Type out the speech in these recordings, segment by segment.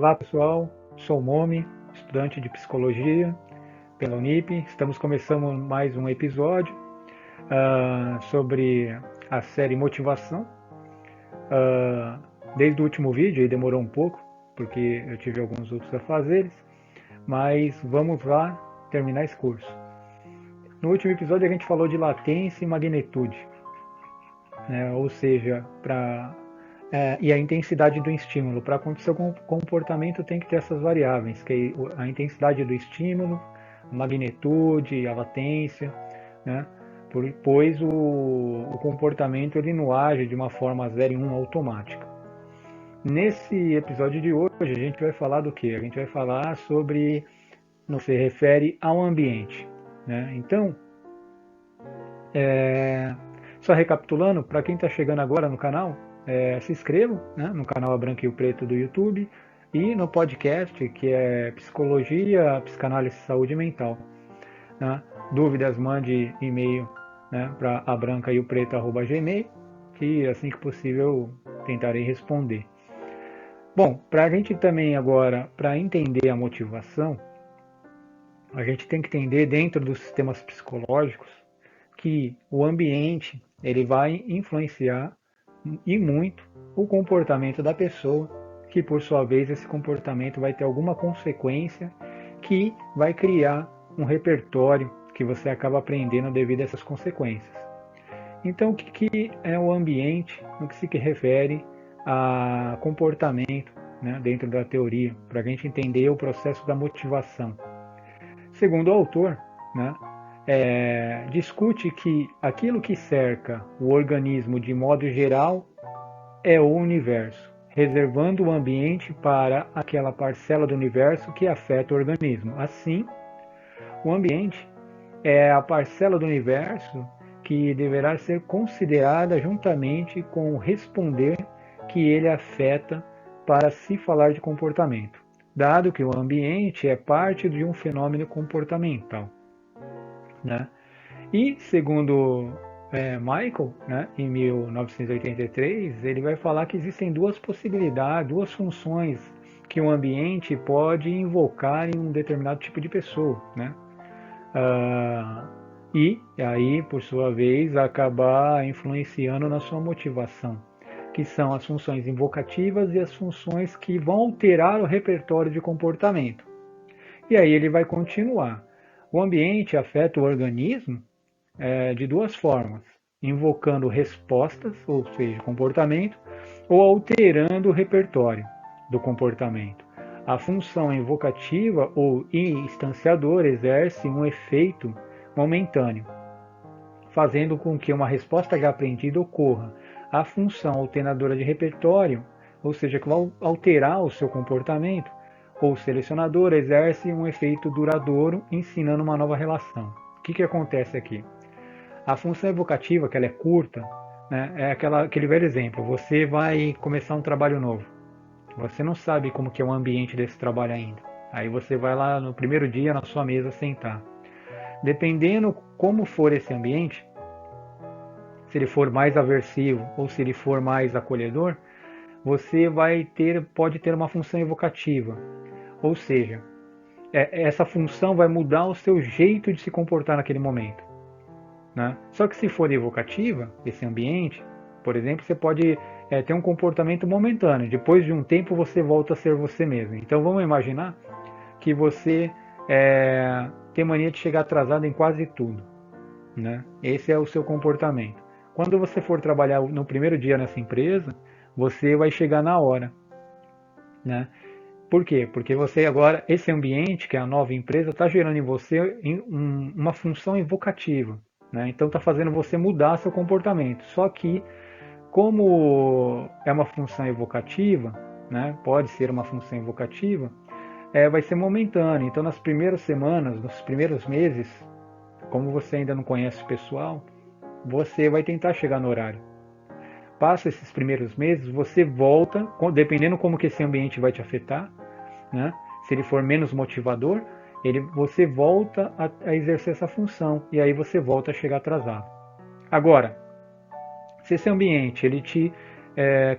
Olá pessoal, sou o Momi, estudante de Psicologia pela Unip. Estamos começando mais um episódio sobre a série Motivação. Desde o último vídeo, e demorou um pouco, porque eu tive alguns outros afazeres, mas vamos lá terminar esse curso. No último episódio a gente falou de latência e magnitude, né? Ou seja, e a intensidade do estímulo. Para acontecer o comportamento tem que ter essas variáveis, que é a intensidade do estímulo, a magnitude, a latência, né? Pois o comportamento ele não age de uma forma 0 e 1 automática. Nesse episódio de hoje a gente vai falar do que? A gente vai falar sobre, não se refere ao ambiente, né? Então, só recapitulando, para quem está chegando agora no canal, se inscreva, né, no canal A Branca e o Preto do YouTube e no podcast que é Psicologia, Psicanálise e Saúde Mental. Né? Dúvidas, mande e-mail, né, para abrancaeopreto@gmail, que assim que possível tentarei responder. Bom, para a gente também agora, para entender a motivação, a gente tem que entender dentro dos sistemas psicológicos que o ambiente ele vai influenciar e muito o comportamento da pessoa, que por sua vez esse comportamento vai ter alguma consequência que vai criar um repertório que você acaba aprendendo devido a essas consequências. Então, o que é o ambiente no que se refere a comportamento, né, dentro da teoria, para a gente entender o processo da motivação? Segundo o autor, né, discute que aquilo que cerca o organismo de modo geral é o universo, reservando o ambiente para aquela parcela do universo que afeta o organismo. Assim, o ambiente é a parcela do universo que deverá ser considerada juntamente com o responder que ele afeta para se falar de comportamento, dado que o ambiente é parte de um fenômeno comportamental, né? E segundo Michael, né, em 1983, ele vai falar que existem duas possibilidades, duas funções que o ambiente pode invocar em um determinado tipo de pessoa, né? E aí, por sua vez, acabar influenciando na sua motivação, que são as funções invocativas e as funções que vão alterar o repertório de comportamento. E aí ele vai continuar. O ambiente afeta o organismo de duas formas, invocando respostas, ou seja, comportamento, ou alterando o repertório do comportamento. A função invocativa ou instanciadora exerce um efeito momentâneo, fazendo com que uma resposta já aprendida ocorra. A função alternadora de repertório, ou seja, que vai alterar o seu comportamento, ou selecionadora, exerce um efeito duradouro, ensinando uma nova relação. O que acontece aqui? A função evocativa, que ela é curta, né, é aquele velho exemplo. Você vai começar um trabalho novo. Você não sabe como que é o ambiente desse trabalho ainda. Aí você vai lá no primeiro dia na sua mesa sentar. Dependendo como for esse ambiente, se ele for mais aversivo ou se ele for mais acolhedor, você pode ter uma função evocativa. Ou seja, essa função vai mudar o seu jeito de se comportar naquele momento. Né? Só que se for evocativa, esse ambiente, por exemplo, você pode ter um comportamento momentâneo. Depois de um tempo você volta a ser você mesmo. Então vamos imaginar que você tem mania de chegar atrasado em quase tudo. Né? Esse é o seu comportamento. Quando você for trabalhar no primeiro dia nessa empresa, você vai chegar na hora. Né? Por quê? Porque você agora, esse ambiente, que é a nova empresa, está gerando em você uma função evocativa. Né? Então está fazendo você mudar seu comportamento. Só que, como é uma função evocativa, né? Pode ser uma função evocativa, vai ser momentâneo. Então nas primeiras semanas, nos primeiros meses, como você ainda não conhece o pessoal, você vai tentar chegar no horário. Passa esses primeiros meses, você volta, dependendo como que esse ambiente vai te afetar, né? Se ele for menos motivador, você volta a exercer essa função e aí você volta a chegar atrasado. Agora, se esse ambiente ele te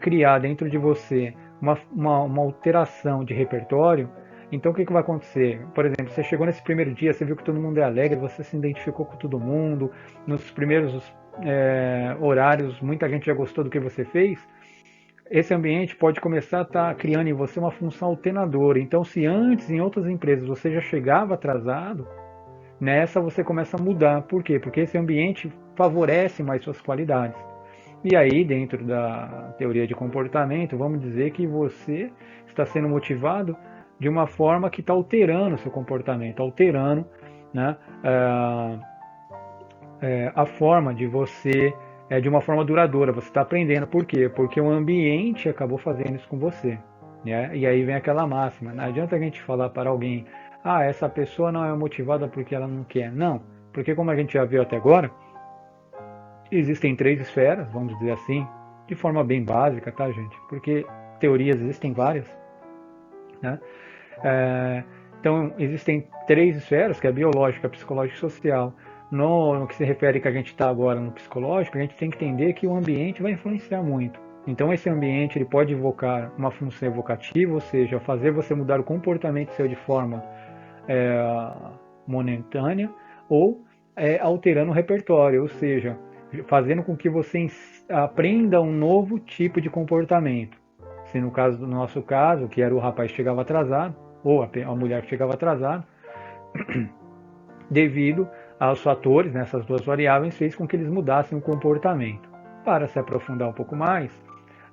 criar dentro de você uma alteração de repertório, então o que vai acontecer? Por exemplo, você chegou nesse primeiro dia, você viu que todo mundo é alegre, você se identificou com todo mundo, nos primeiros horários muita gente já gostou do que você fez. Esse ambiente pode começar a estar criando em você uma função alternadora. Então, se antes em outras empresas você já chegava atrasado, nessa você começa a mudar. Por quê? Porque esse ambiente favorece mais suas qualidades. E aí, dentro da teoria de comportamento, vamos dizer que você está sendo motivado de uma forma que está alterando o seu comportamento, alterando, né, a forma de você, de uma forma duradoura. Você está aprendendo. Por quê? Porque o ambiente acabou fazendo isso com você. Né? E aí vem aquela máxima. Não adianta a gente falar para alguém, ah, essa pessoa não é motivada porque ela não quer. Não, porque como a gente já viu até agora, existem 3 esferas, vamos dizer assim, de forma bem básica, tá, gente? Porque teorias existem várias, né? Então, existem 3 esferas, que é a biológica, a psicológica e social. No que se refere que a gente está agora no psicológico, a gente tem que entender que o ambiente vai influenciar muito. Então, esse ambiente ele pode evocar uma função evocativa, ou seja, fazer você mudar o comportamento seu de forma momentânea, ou alterando o repertório, ou seja, fazendo com que você aprenda um novo tipo de comportamento. Se no caso do nosso caso, que era o rapaz que chegava atrasado, ou a mulher que chegava atrasada, devido aos fatores, nessas 2 variáveis, fez com que eles mudassem o comportamento. Para se aprofundar um pouco mais,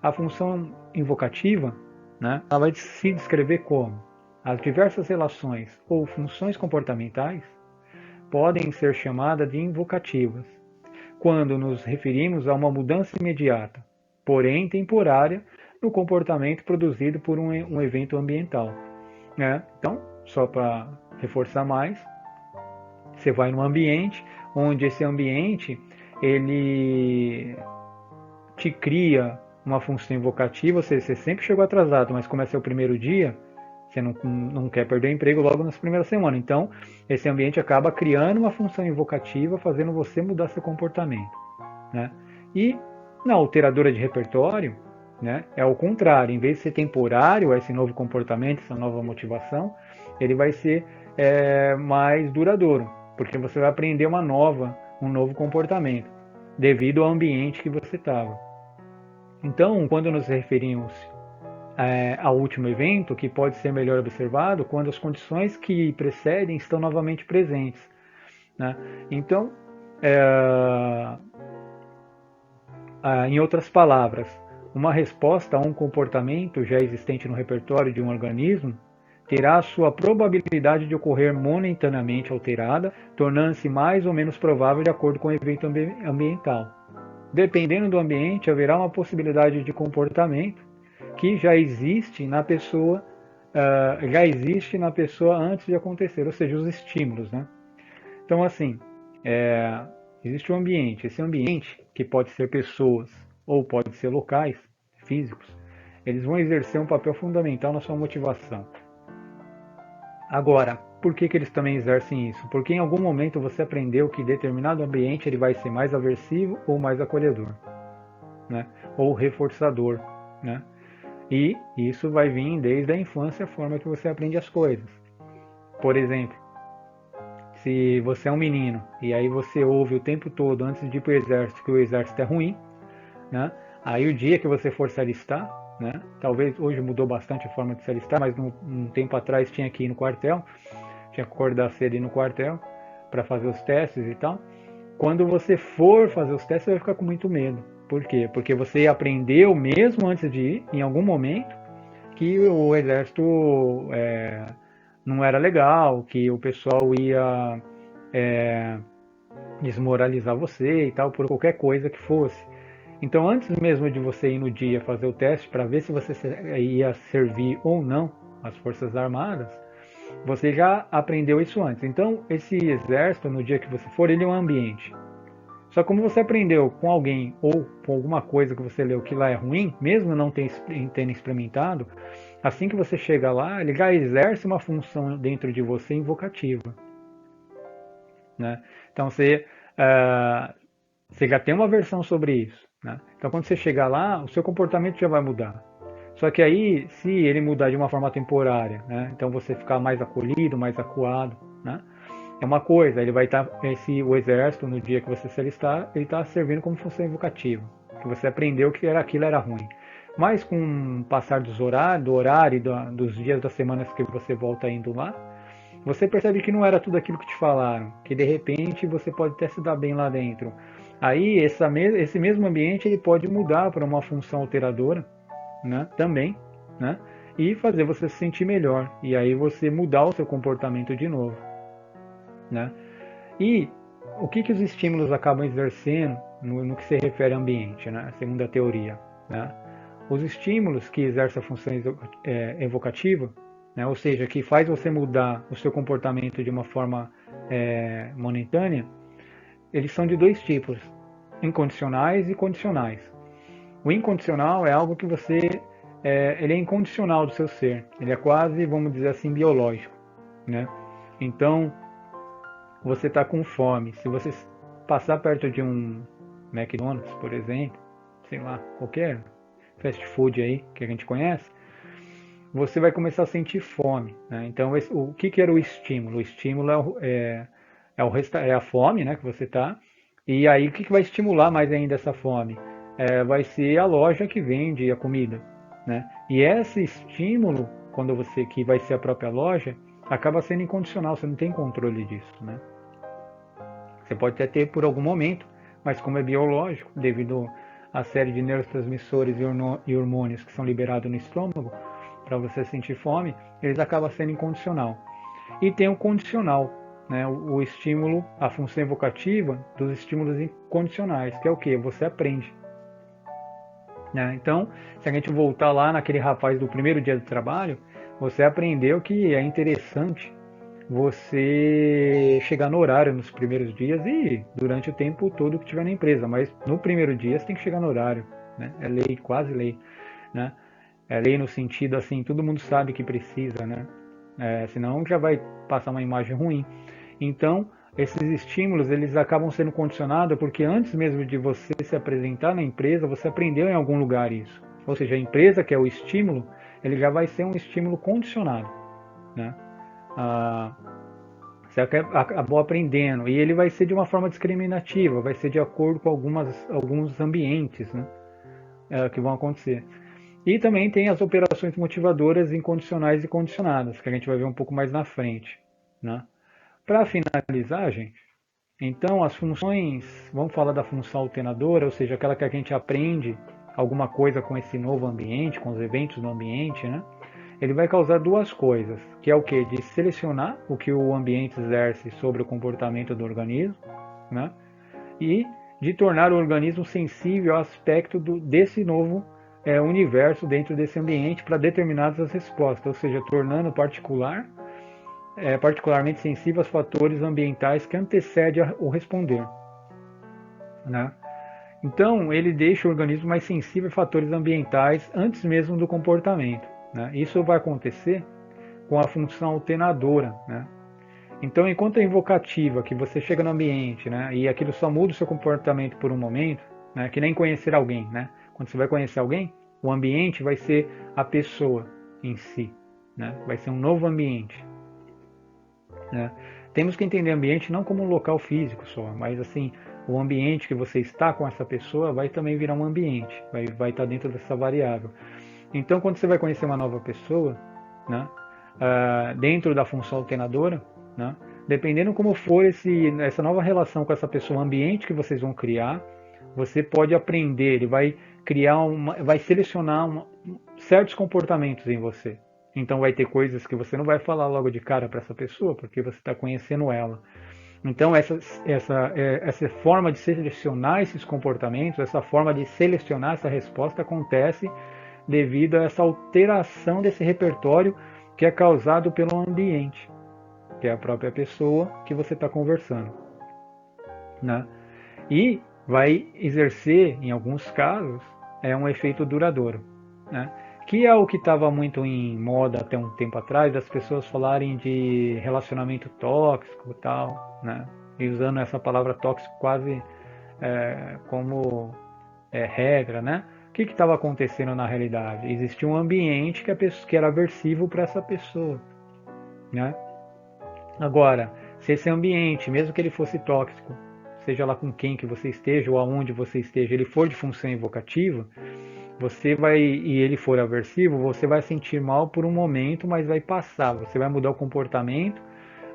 a função invocativa, né, ela vai se descrever como as diversas relações ou funções comportamentais podem ser chamadas de invocativas, quando nos referimos a uma mudança imediata, porém temporária, no comportamento produzido por um evento ambiental. Né? Então, só para reforçar mais, você vai num ambiente onde esse ambiente ele te cria uma função invocativa, ou seja, você sempre chegou atrasado, mas como é seu primeiro dia, você não quer perder o emprego logo nas primeiras semanas. Então, esse ambiente acaba criando uma função invocativa, fazendo você mudar seu comportamento. Né? E na alteradora de repertório, né, é o contrário. Em vez de ser temporário, esse novo comportamento, essa nova motivação, ele vai ser mais duradouro, porque você vai aprender um novo comportamento, devido ao ambiente que você estava. Então, quando nos referimos ao último evento, que pode ser melhor observado quando as condições que precedem estão novamente presentes. Né? Então, em outras palavras, uma resposta a um comportamento já existente no repertório de um organismo terá a sua probabilidade de ocorrer momentaneamente alterada, tornando-se mais ou menos provável de acordo com o evento ambiental. Dependendo do ambiente, haverá uma possibilidade de comportamento que já existe na pessoa antes de acontecer, ou seja, os estímulos, né? Então, assim, existe um ambiente. Esse ambiente, que pode ser pessoas ou pode ser locais físicos, eles vão exercer um papel fundamental na sua motivação. Agora, por que eles também exercem isso? Porque em algum momento você aprendeu que determinado ambiente ele vai ser mais aversivo ou mais acolhedor, né? Ou reforçador, né? E isso vai vir desde a infância, a forma que você aprende as coisas. Por exemplo, se você é um menino e aí você ouve o tempo todo antes de ir para o exército que o exército é ruim, né? Aí o dia que você for se alistar, né? Talvez hoje mudou bastante a forma de se alistar, mas um tempo atrás tinha que ir no quartel, tinha que acordar cedo e ir no quartel para fazer os testes e tal. Quando você for fazer os testes, você vai ficar com muito medo. Por quê? Porque você aprendeu mesmo antes de ir, em algum momento, que o exército não era legal, que o pessoal ia desmoralizar você e tal, por qualquer coisa que fosse. Então, antes mesmo de você ir no dia fazer o teste para ver se você ia servir ou não as Forças Armadas, você já aprendeu isso antes. Então, esse exército, no dia que você for, ele é um ambiente. Só como você aprendeu com alguém ou com alguma coisa que você leu que lá é ruim, mesmo não tendo experimentado, assim que você chega lá, ele já exerce uma função dentro de você invocativa. Né? Então você já tem uma versão sobre isso. Né? Então quando você chegar lá, o seu comportamento já vai mudar. Só que aí, se ele mudar de uma forma temporária, né? Então você ficar mais acolhido, mais acuado, né? É uma coisa, ele vai estar, o exército, no dia que você se alistar, ele está servindo como função evocativa, que você aprendeu que aquilo era ruim. Mas com o passar do horário e dos dias das semanas que você volta indo lá, você percebe que não era tudo aquilo que te falaram, que de repente você pode até se dar bem lá dentro. Aí esse mesmo ambiente ele pode mudar para uma função alteradora, né? Também, né? E fazer você se sentir melhor. E aí você mudar o seu comportamento de novo, né? E o que os estímulos acabam exercendo no que se refere ao ambiente, né? Segundo a teoria, né? Os estímulos que exercem a função evocativa, né? Ou seja, que faz você mudar o seu comportamento de uma forma momentânea, eles são de dois tipos, incondicionais e condicionais. O incondicional é algo que ele é incondicional do seu ser, ele é quase, vamos dizer assim, biológico, né? Então, você está com fome, se você passar perto de um McDonald's, por exemplo, sei lá, qualquer fast food aí que a gente conhece, você vai começar a sentir fome, né? Então, o que era o estímulo? O estímulo é a fome, né, que você está. E aí, o que vai estimular mais ainda essa fome? Vai ser a loja que vende a comida, né? E esse estímulo, que vai ser a própria loja, acaba sendo incondicional, você não tem controle disso, né? Você pode até ter por algum momento, mas como é biológico, devido à série de neurotransmissores e hormônios que são liberados no estômago, para você sentir fome, eles acabam sendo incondicional. E tem o condicional, né? O estímulo, a função evocativa dos estímulos incondicionais, que é o que? Você aprende. Né? Então, se a gente voltar lá naquele rapaz do primeiro dia do trabalho, você aprendeu que é interessante você chegar no horário nos primeiros dias e durante o tempo todo que estiver na empresa, mas no primeiro dia você tem que chegar no horário, né? É lei, quase lei, né? É lei no sentido assim, todo mundo sabe que precisa, né? Senão já vai passar uma imagem ruim. Então, esses estímulos eles acabam sendo condicionados porque antes mesmo de você se apresentar na empresa, você aprendeu em algum lugar isso. Ou seja, a empresa que é o estímulo, ele já vai ser um estímulo condicionado, né? Você acabou aprendendo e ele vai ser de uma forma discriminativa, vai ser de acordo com alguns ambientes, né, que vão acontecer. E também tem as operações motivadoras incondicionais e condicionadas, que a gente vai ver um pouco mais na frente, né? Para finalizar, gente, então as funções, vamos falar da função alternadora, ou seja, aquela que a gente aprende alguma coisa com esse novo ambiente, com os eventos no ambiente, né? Ele vai causar duas coisas, que é o que? De selecionar o que o ambiente exerce sobre o comportamento do organismo, né? E de tornar o organismo sensível ao aspecto desse novo universo dentro desse ambiente para determinadas respostas, ou seja, tornando particularmente sensível aos fatores ambientais que antecedem o responder, né? Então, ele deixa o organismo mais sensível a fatores ambientais antes mesmo do comportamento, né? Isso vai acontecer com a função alternadora, né? Então, enquanto é invocativa, que você chega no ambiente, né, e aquilo só muda o seu comportamento por um momento, né, que nem conhecer alguém, né? Quando você vai conhecer alguém, o ambiente vai ser a pessoa em si, né? Vai ser um novo ambiente, né? Temos que entender ambiente não como um local físico só, mas assim, o ambiente que você está com essa pessoa vai também virar um ambiente, vai estar dentro dessa variável. Então, quando você vai conhecer uma nova pessoa, né, dentro da função alternadora, né, dependendo como for essa nova relação com essa pessoa, o ambiente que vocês vão criar, você pode aprender, ele vai vai selecionar certos comportamentos em você. Então vai ter coisas que você não vai falar logo de cara para essa pessoa, porque você está conhecendo ela. Então essa forma de selecionar esses comportamentos, essa forma de selecionar essa resposta acontece devido a essa alteração desse repertório que é causado pelo ambiente, que é a própria pessoa que você está conversando, né? E vai exercer, em alguns casos, um efeito duradouro, né? Que é o que estava muito em moda até um tempo atrás, das pessoas falarem de relacionamento tóxico e tal, né? E usando essa palavra tóxico quase como regra, né? que estava acontecendo na realidade? Existia um ambiente que era aversivo para essa pessoa, né? Agora, se esse ambiente, mesmo que ele fosse tóxico, seja lá com quem que você esteja ou aonde você esteja, ele for de função invocativa, você vai, e ele for aversivo, você vai sentir mal por um momento, mas vai passar. Você vai mudar o comportamento,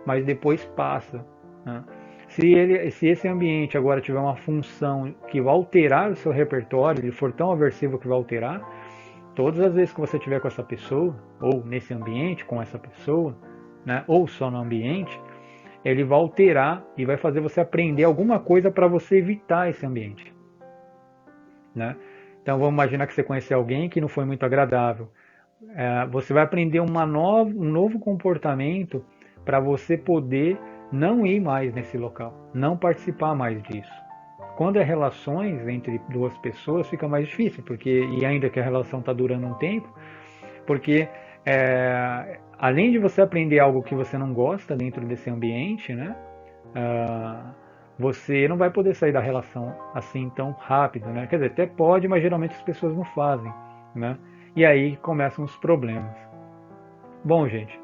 mas depois passa, né? Se esse ambiente agora tiver uma função que vai alterar o seu repertório, ele for tão aversivo que vai alterar, todas as vezes que você estiver com essa pessoa, ou nesse ambiente com essa pessoa, né, ou só no ambiente, ele vai alterar e vai fazer você aprender alguma coisa para você evitar esse ambiente, né? Então vamos imaginar que você conheceu alguém que não foi muito agradável. Você vai aprender um novo comportamento para você poder não ir mais nesse local, não participar mais disso. Quando é relações entre duas pessoas, fica mais difícil, porque, e ainda que a relação está durando um tempo, porque além de você aprender algo que você não gosta dentro desse ambiente, né? Você não vai poder sair da relação assim tão rápido, né? Quer dizer, até pode, mas geralmente as pessoas não fazem, né? E aí começam os problemas. Bom, gente,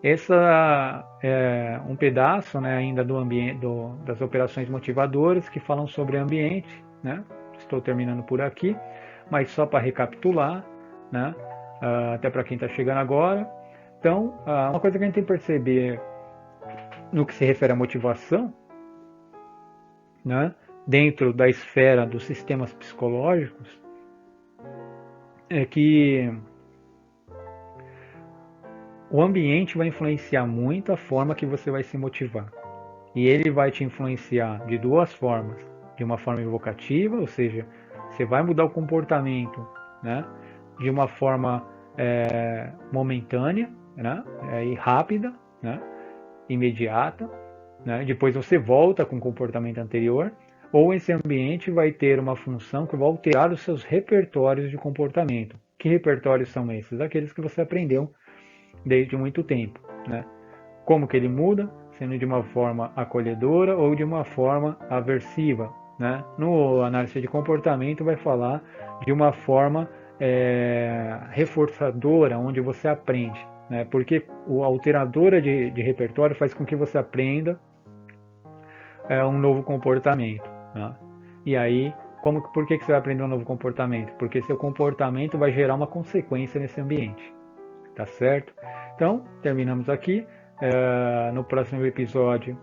essa é um pedaço, né, ainda do ambiente, das operações motivadoras que falam sobre ambiente, né? Estou terminando por aqui, mas só para recapitular, né? Até para quem está chegando agora. Então, uma coisa que a gente tem que perceber no que se refere à motivação, né, dentro da esfera dos sistemas psicológicos, é que o ambiente vai influenciar muito a forma que você vai se motivar. E ele vai te influenciar de duas formas. De uma forma invocativa, ou seja, você vai mudar o comportamento, né, de uma forma momentânea, né, e rápida, né, imediata, né, depois você volta com o comportamento anterior, ou esse ambiente vai ter uma função que vai alterar os seus repertórios de comportamento. Que repertórios são esses? Aqueles que você aprendeu desde muito tempo, né? Como que ele muda? Sendo de uma forma acolhedora ou de uma forma aversiva, né? No análise de comportamento vai falar de uma forma reforçadora, onde você aprende, né? Porque a alteradora de repertório faz com que você aprenda um novo comportamento, né? E aí, por que você vai aprender um novo comportamento? Porque seu comportamento vai gerar uma consequência nesse ambiente, tá certo? Então, terminamos aqui. No próximo episódio,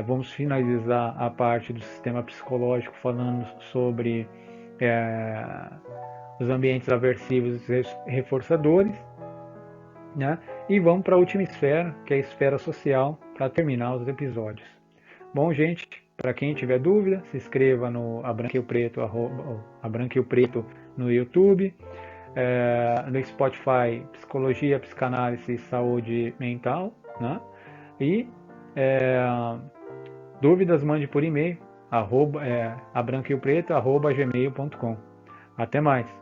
vamos finalizar a parte do sistema psicológico falando sobre os ambientes aversivos e reforçadores, né? E vamos para a última esfera, que é a esfera social, para terminar os episódios. Bom, gente, para quem tiver dúvida, se inscreva no A Branca e o Preto no YouTube, no Spotify, Psicologia, Psicanálise e Saúde Mental, né? E dúvidas mande por e-mail, abranqueopreto@gmail.com. Até mais!